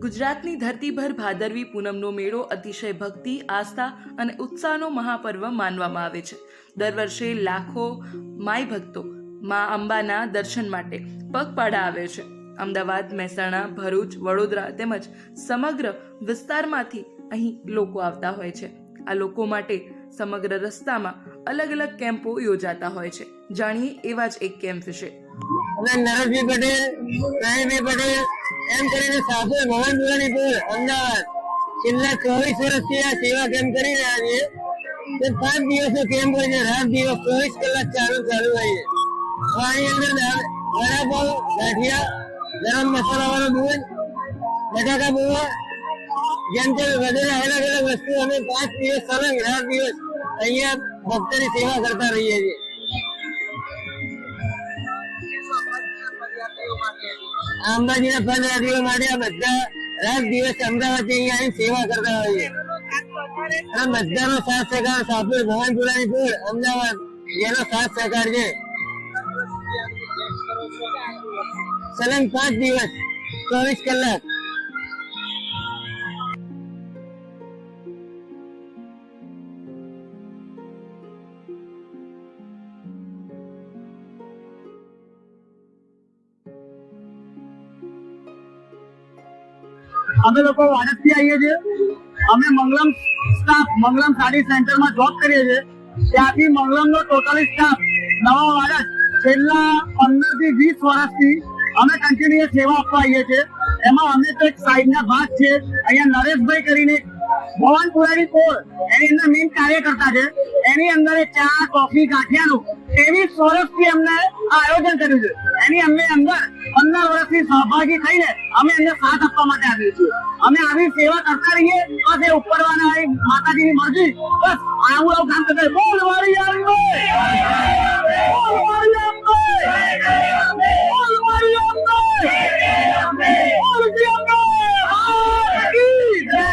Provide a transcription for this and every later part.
ગુજરાતની ધરતી પર ભાદરવી પૂનમનો મેળો અતિશય ભક્તિ, આસ્થા અને ઉત્સાહનો મહાપર્વ માનવામાં આવે છે. દર વર્ષે લાખો માઈ ભક્તો મા અંબાના દર્શન માટે પગપાળા આવે છે. અમદાવાદ, મહેસાણા, ભરૂચ, વડોદરા તેમજ સમગ્ર વિસ્તારમાંથી અહીં લોકો આવતા હોય છે. આ લોકો માટે સમગ્ર રસ્તામાં અલગ અલગ કેમ્પો યોજાતા હોય છે. જાણીએ એવા જ એક કેમ્પ વિશે. નરેશભાઈ પટેલ, પ્રવીણભાઈ પટેલ એમ કરીને સાથે ભવનપુરાની પૂર અમદાવાદ છેલ્લા 24 વર્ષથી આ સેવા કેમ્પ કરી રહ્યા છીએ. 5 દિવસનો કેમ્પ હોય છે. રાત દિવસ 24 કલાક ચાલુ હોય છે. આની અંદર વડાપાવ, ગાંઠિયા, ગરમ મસાલા વાળો દૂધ, બટાકા પૌવા, જેમ તેમ વગેરે અલગ અલગ વસ્તુ અમે 5 દિવસ સલંગ રાત દિવસ અહીંયા ભક્તોની સેવા કરતા રહીએ છીએ. અંબાજીના પદયાત્રીઓ માટે આ બધા રાત દિવસ અમદાવાદ અહીંયા સેવા કરતા હોઈએ. આ બધાનો સાથ સહકાર સાપુર ભવનપુરાની પૂર અમદાવાદ જેનો સાથ સહકાર છે. સલંગ 5 દિવસ 24 કલાક. અમે લોકો વાડજથી આવીએ છીએ. અમે મંગલમ સ્ટાફ મંગલમ સાડી સેન્ટરમાં જોબ કરીએ છીએ. ત્યાંથી મંગલમનો ટોટલી સ્ટાફ નવા વાડજ છેલ્લા 15 થી 20 વર્ષથી અમે કન્ટિન્યુઅસ સેવા આપવા આવીએ છીએ. એમાં અમે તો એક સાઈડના ભાગ છે. અહીંયા નરેશભાઈ કરીને ભવનપુરાની પોળ એની અંદર મેઇન કાર્યકર્તા છે. એની અંદર ચા, કોફી, ગાંઠિયાનું 23 વર્ષથી અમને આ આયોજન કર્યું છે. એની અમે અંદર 15 વર્ષથી સહભાગી થઈને અમે એમને સાથ આપવા માટે આવીએ છીએ. અમે આવી સેવા કરતા રહીએ. બસ એ ઉપરવાના માતાજીની મરજી. બસ આવું એવું કામ કરતા બોલ વાળી અંબે, બોલ વાળી અંબે, બોલ વાળી અંબે, બોલ જી અંબે, કી જય.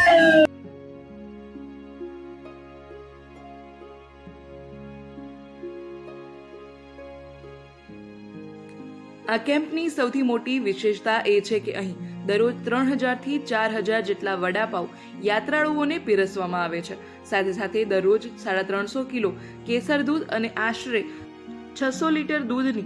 આ કેમ્પની સૌથી મોટી વિશેષતા એ છે કે અહીં દરરોજ 3000 થી 4000 જેટલા વડાપાવ યાત્રાળુઓને પીરસવામાં આવે છે. સાથે સાથે દરરોજ 350 કિલો કેસર દૂધ અને આશરે 600 લીટર દૂધની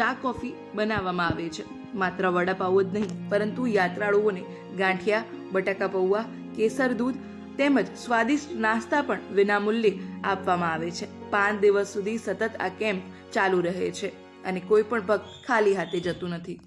ચા, કોફી બનાવવામાં આવે છે. માત્ર વડાપાવ જ નહીં, પરંતુ યાત્રાળુઓને ગાંઠિયા, બટાકા પૌવા, કેસર દૂધ તેમજ સ્વાદિષ્ટ નાસ્તા પણ વિનામૂલ્યે આપવામાં આવે છે. 5 દિવસ સુધી સતત આ કેમ્પ ચાલુ રહે છે અને કોઈ પણ ભક્ત ખાલી હાથે જતું નથી.